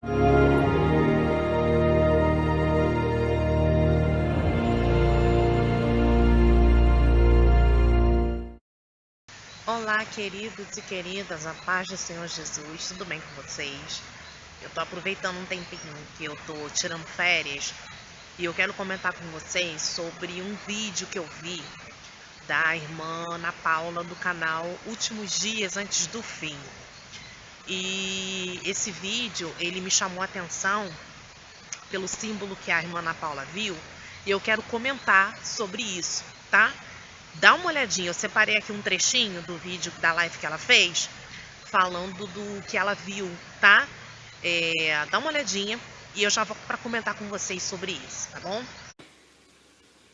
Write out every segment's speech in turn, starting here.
Olá, queridos e queridas, a paz do Senhor Jesus, tudo bem com vocês? Eu tô aproveitando um tempinho que eu tô tirando férias e eu quero comentar com vocês sobre um vídeo que eu vi da irmã Ana Paula do canal Últimos Dias Antes do Fim. E esse vídeo, ele me chamou a atenção pelo símbolo que a irmã Ana Paula viu e eu quero comentar sobre isso, tá? Dá uma olhadinha, eu separei aqui um trechinho do vídeo da live que ela fez, falando do que ela viu, tá? Dá uma olhadinha e eu já vou para comentar com vocês sobre isso, tá bom?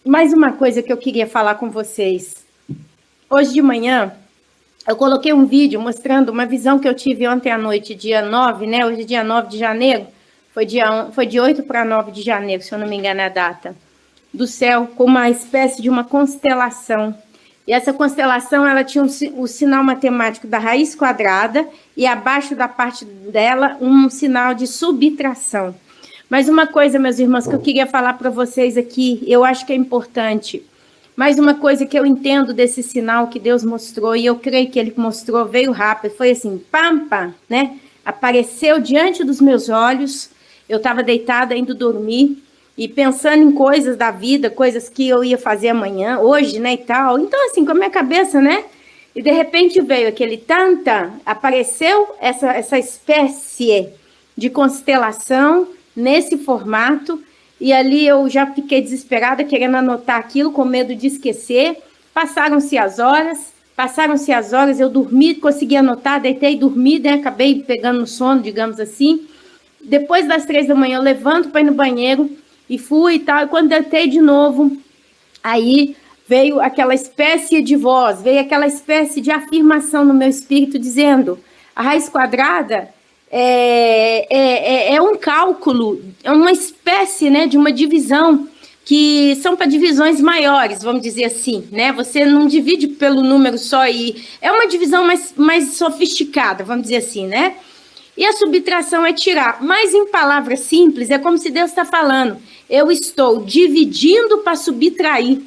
Mais uma coisa que eu queria falar com vocês. Hoje de manhã, eu coloquei um vídeo mostrando uma visão que eu tive ontem à noite, dia 9, né? Hoje é dia 9 de janeiro, foi de 8 para 9 de janeiro, se eu não me engano é a data. Do céu, com uma espécie de uma constelação. E essa constelação, ela tinha o sinal matemático da raiz quadrada e abaixo da parte dela um sinal de subtração. Mas uma coisa, meus irmãos, que eu queria falar para vocês aqui, eu acho que é importante. Mais uma coisa que eu entendo desse sinal que Deus mostrou, e eu creio que Ele mostrou, veio rápido, foi assim, pam, pam, né? Apareceu diante dos meus olhos, eu estava deitada, indo dormir, e pensando em coisas da vida, coisas que eu ia fazer amanhã, hoje, né, e tal. Então, assim, com a minha cabeça, né? E de repente veio aquele tanta, apareceu essa espécie de constelação nesse formato, e ali eu já fiquei desesperada, querendo anotar aquilo, com medo de esquecer. Passaram-se as horas, eu dormi, consegui anotar, deitei, dormi, né, acabei pegando no sono, digamos assim. Depois das 3 da manhã, eu levanto para ir no banheiro, e fui e tal, e quando deitei de novo, aí veio aquela espécie de voz, veio aquela espécie de afirmação no meu espírito, dizendo, a raiz quadrada é um cálculo, é uma espécie, né, de uma divisão, que são para divisões maiores, vamos dizer assim, né, você não divide pelo número só, e é uma divisão mais sofisticada, vamos dizer assim, né. E a subtração é tirar. Mas em palavras simples, é como se Deus está falando. Eu estou dividindo para subtrair.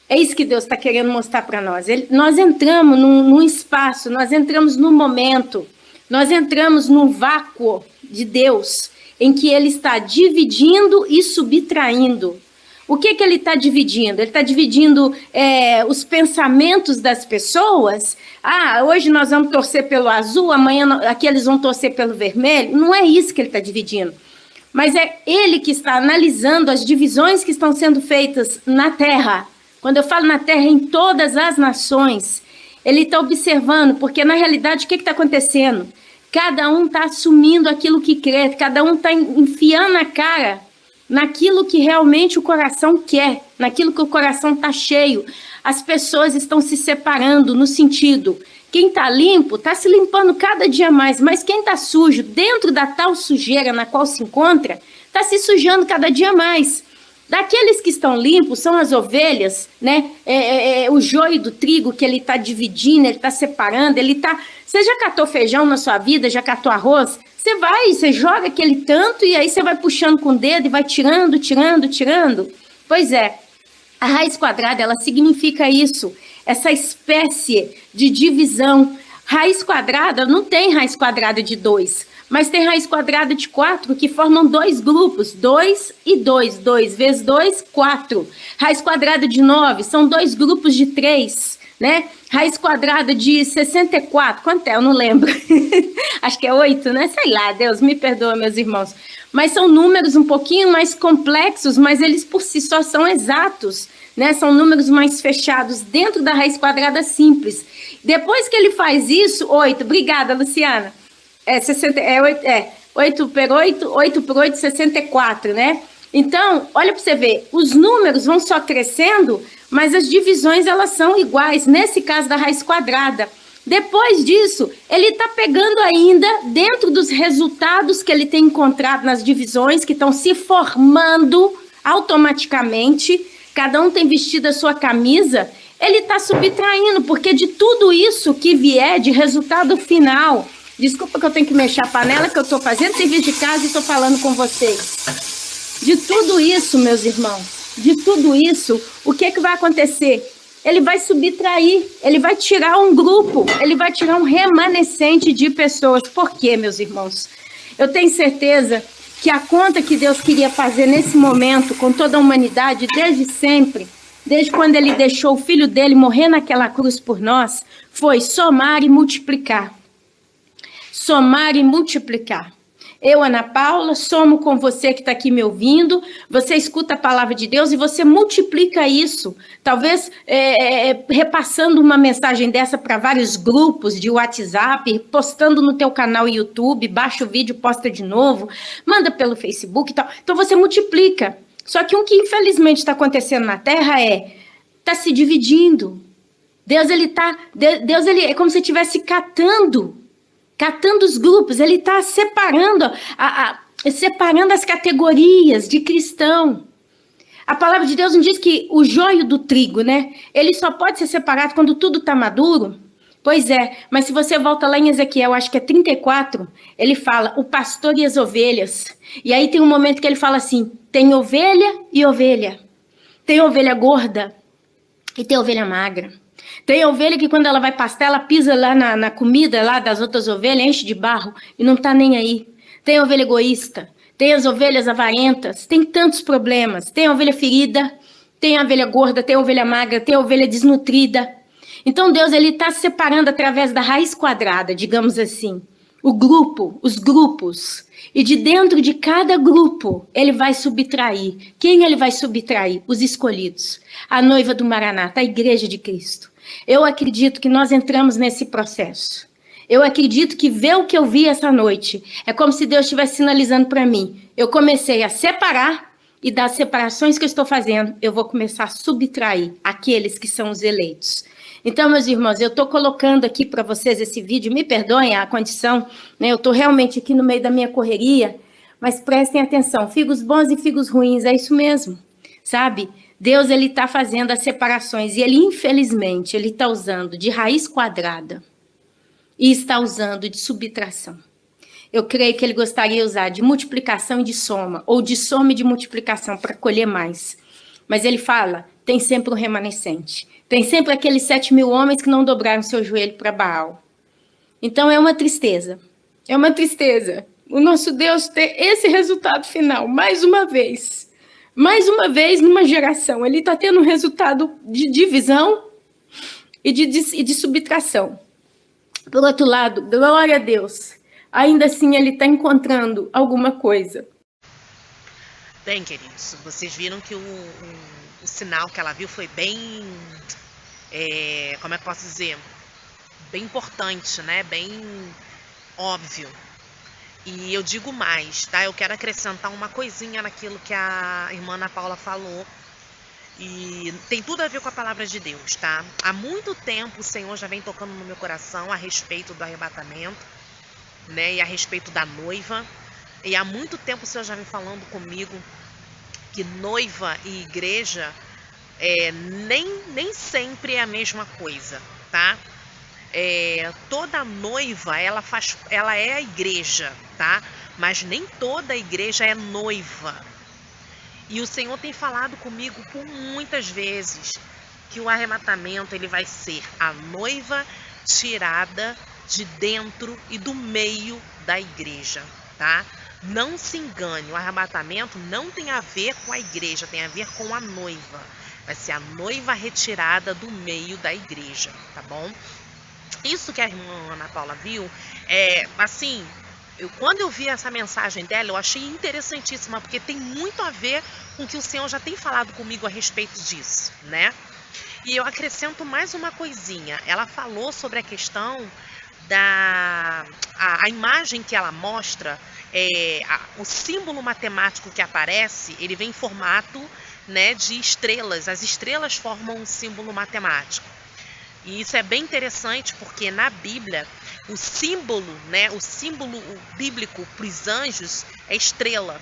É isso que Deus está querendo mostrar para nós. Nós entramos num espaço, nós entramos num momento, nós entramos num vácuo de Deus, em que Ele está dividindo e subtraindo. O que Ele está dividindo? Ele está dividindo os pensamentos das pessoas. Hoje nós vamos torcer pelo azul, amanhã aqueles vão torcer pelo vermelho. Não é isso que Ele está dividindo. Mas é Ele que está analisando as divisões que estão sendo feitas na Terra. Quando eu falo na Terra, em todas as nações, Ele está observando, porque na realidade o que está acontecendo? Cada um está assumindo aquilo que crê, cada um está enfiando a cara naquilo que realmente o coração quer, naquilo que o coração está cheio. As pessoas estão se separando no sentido, quem está limpo está se limpando cada dia mais, mas quem está sujo, dentro da tal sujeira na qual se encontra, está se sujando cada dia mais. Daqueles que estão limpos são as ovelhas, né? O joio do trigo que ele está dividindo, ele está separando, ele está... Você já catou feijão na sua vida, já catou arroz? Você joga aquele tanto e aí você vai puxando com o dedo e vai tirando. Pois é, a raiz quadrada, ela significa isso, essa espécie de divisão. Raiz quadrada, não tem raiz quadrada de 2, mas tem raiz quadrada de 4, que formam 2 grupos, 2 e 2, 2 vezes 2, 4. Raiz quadrada de 9, são 2 grupos de 3, né? Raiz quadrada de 64, quanto é? Eu não lembro. Acho que é 8, né? Sei lá, Deus me perdoa, meus irmãos. Mas são números um pouquinho mais complexos, mas eles por si só são exatos, né? São números mais fechados dentro da raiz quadrada simples. Depois que ele faz isso, 8, obrigada, Luciana. 8 por 8, 64, né? Então, olha para você ver, os números vão só crescendo, mas as divisões elas são iguais, nesse caso da raiz quadrada. Depois disso, ele está pegando ainda, dentro dos resultados que ele tem encontrado nas divisões, que estão se formando automaticamente, cada um tem vestido a sua camisa, ele está subtraindo, porque de tudo isso que vier de resultado final, Desculpa que eu tenho que mexer a panela, que eu estou fazendo serviço de casa e estou falando com vocês. De tudo isso, meus irmãos, de tudo isso, o que vai acontecer? Ele vai subtrair, ele vai tirar um grupo, ele vai tirar um remanescente de pessoas. Por quê, meus irmãos? Eu tenho certeza que a conta que Deus queria fazer nesse momento com toda a humanidade, desde sempre, desde quando ele deixou o filho dele morrer naquela cruz por nós, foi somar e multiplicar. Somar e multiplicar. Eu, Ana Paula, somo com você que está aqui me ouvindo, você escuta a palavra de Deus e você multiplica isso. Talvez repassando uma mensagem dessa para vários grupos de WhatsApp, postando no teu canal YouTube, baixa o vídeo, posta de novo, manda pelo Facebook e tal. Então você multiplica. Só que o que infelizmente está acontecendo na Terra está se dividindo. Deus ele é como se estivesse catando os grupos, ele está separando as categorias de cristão. A palavra de Deus não diz que o joio do trigo, né? Ele só pode ser separado quando tudo está maduro? Pois é, mas se você volta lá em Ezequiel, acho que é 34, ele fala, o pastor e as ovelhas. E aí tem um momento que ele fala assim, tem ovelha e ovelha. Tem ovelha gorda e tem ovelha magra. Tem ovelha que quando ela vai pastar, ela pisa lá na comida lá das outras ovelhas, enche de barro e não está nem aí. Tem ovelha egoísta, tem as ovelhas avarentas, tem tantos problemas. Tem a ovelha ferida, tem a ovelha gorda, tem a ovelha magra, tem a ovelha desnutrida. Então Deus ele está separando através da raiz quadrada, digamos assim, os grupos. E de dentro de cada grupo, ele vai subtrair. Quem ele vai subtrair? Os escolhidos. A noiva do Maranata, a igreja de Cristo. Eu acredito que nós entramos nesse processo. Eu acredito que ver o que eu vi essa noite é como se Deus estivesse sinalizando para mim. Eu comecei a separar e das separações que eu estou fazendo, eu vou começar a subtrair aqueles que são os eleitos. Então, meus irmãos, eu estou colocando aqui para vocês esse vídeo, me perdoem a condição, né? Eu estou realmente aqui no meio da minha correria, mas prestem atenção, figos bons e figos ruins, é isso mesmo, sabe? Deus, ele está fazendo as separações e ele, infelizmente, ele está usando de raiz quadrada e está usando de subtração. Eu creio que ele gostaria de usar de multiplicação e de soma, ou de soma e de multiplicação para colher mais. Mas ele fala, tem sempre um remanescente. Tem sempre aqueles 7.000 homens que não dobraram seu joelho para Baal. Então é uma tristeza. É uma tristeza. O nosso Deus ter esse resultado final, mais uma vez numa geração. Ele está tendo um resultado de divisão e de subtração. Por outro lado, glória a Deus. Ainda assim ele está encontrando alguma coisa. Bem, queridos, vocês viram que o sinal que ela viu foi bem, como é que eu posso dizer, bem importante, né? Bem óbvio. E eu digo mais, tá? Eu quero acrescentar uma coisinha naquilo que a irmã Ana Paula falou. E tem tudo a ver com a palavra de Deus, tá? Há muito tempo o Senhor já vem tocando no meu coração a respeito do arrebatamento, né? E a respeito da noiva. E há muito tempo o Senhor já vem falando comigo que noiva e igreja nem sempre é a mesma coisa, tá? Toda noiva, ela é a igreja, tá? Mas nem toda igreja é noiva. E o Senhor tem falado comigo por muitas vezes que o arrebatamento ele vai ser a noiva tirada de dentro e do meio da igreja, tá? Não se engane, o arrebatamento não tem a ver com a igreja, tem a ver com a noiva. Vai ser a noiva retirada do meio da igreja, tá bom? Isso que a irmã Ana Paula viu, assim, quando eu vi essa mensagem dela, eu achei interessantíssima, porque tem muito a ver com o que o Senhor já tem falado comigo a respeito disso, né? E eu acrescento mais uma coisinha. Ela falou sobre a questão a imagem que ela mostra, o símbolo matemático que aparece, ele vem em formato, né, de estrelas. As estrelas formam um símbolo matemático. E isso é bem interessante porque na Bíblia o símbolo bíblico para os anjos é estrela,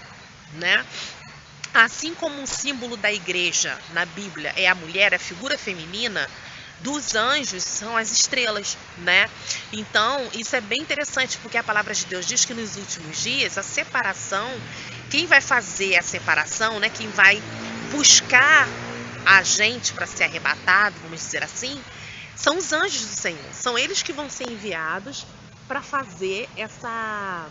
né? Assim como o símbolo da igreja na Bíblia é a mulher, a figura feminina, dos anjos são as estrelas, né? Então, isso é bem interessante, porque a palavra de Deus diz que nos últimos dias, a separação, quem vai fazer a separação, né? Quem vai buscar a gente para ser arrebatado, vamos dizer assim, são os anjos do Senhor. São eles que vão ser enviados para fazer essa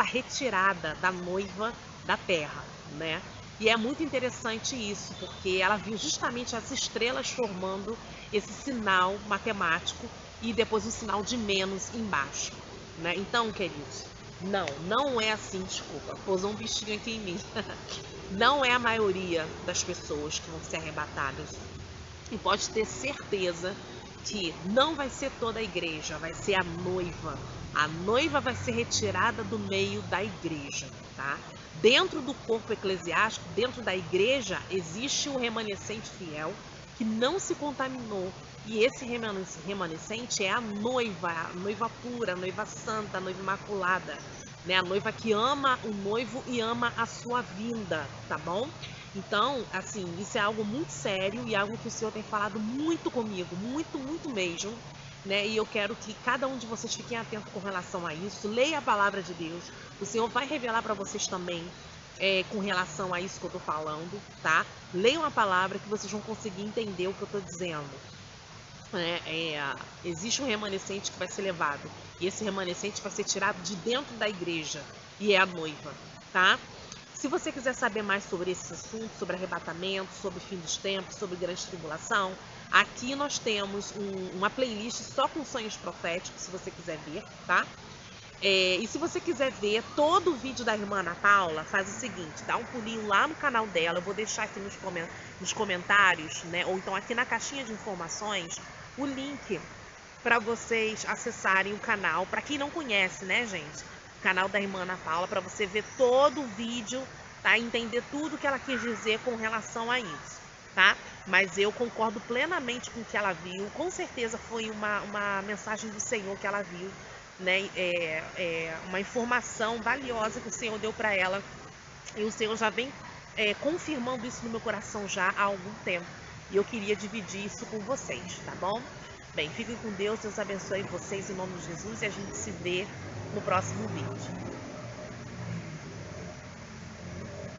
retirada da noiva da terra, né? E é muito interessante isso, porque ela viu justamente as estrelas formando esse sinal matemático e depois um sinal de menos embaixo, né? Então, queridos, não é assim, desculpa, pousou um bichinho aqui em mim. Não é a maioria das pessoas que vão ser arrebatadas. E pode ter certeza que não vai ser toda a igreja, vai ser a noiva. A noiva vai ser retirada do meio da igreja, tá? Dentro do corpo eclesiástico, dentro da igreja, existe um remanescente fiel que não se contaminou. E esse remanescente é a noiva pura, a noiva santa, a noiva imaculada, né? A noiva que ama o noivo e ama a sua vinda, tá bom? Então, assim, isso é algo muito sério e algo que o Senhor tem falado muito comigo, muito mesmo, né? E eu quero que cada um de vocês fiquem atento com relação a isso, leia a palavra de Deus. O Senhor vai revelar para vocês também com relação a isso que eu tô falando, tá? Leiam a palavra que vocês vão conseguir entender o que eu tô dizendo. Existe um remanescente que vai ser levado e esse remanescente vai ser tirado de dentro da igreja e é a noiva, tá? Se você quiser saber mais sobre esse assunto, sobre arrebatamento, sobre fim dos tempos, sobre grande tribulação, aqui nós temos uma playlist só com sonhos proféticos, se você quiser ver, tá? E se você quiser ver todo o vídeo da irmã Ana Paula, faz o seguinte, dá um pulinho lá no canal dela, eu vou deixar aqui nos comentários, né? Ou então aqui na caixinha de informações, o link para vocês acessarem o canal, para quem não conhece, né, gente? O canal da irmã Ana Paula, para você ver todo o vídeo, tá? Entender tudo que ela quis dizer com relação a isso, tá? Mas eu concordo plenamente com o que ela viu, com certeza foi uma mensagem do Senhor que ela viu, né? Uma informação valiosa que o Senhor deu para ela e o Senhor já vem confirmando isso no meu coração já há algum tempo e eu queria dividir isso com vocês, tá bom? Bem, fiquem com Deus, Deus abençoe vocês em nome de Jesus e a gente se vê no próximo vídeo.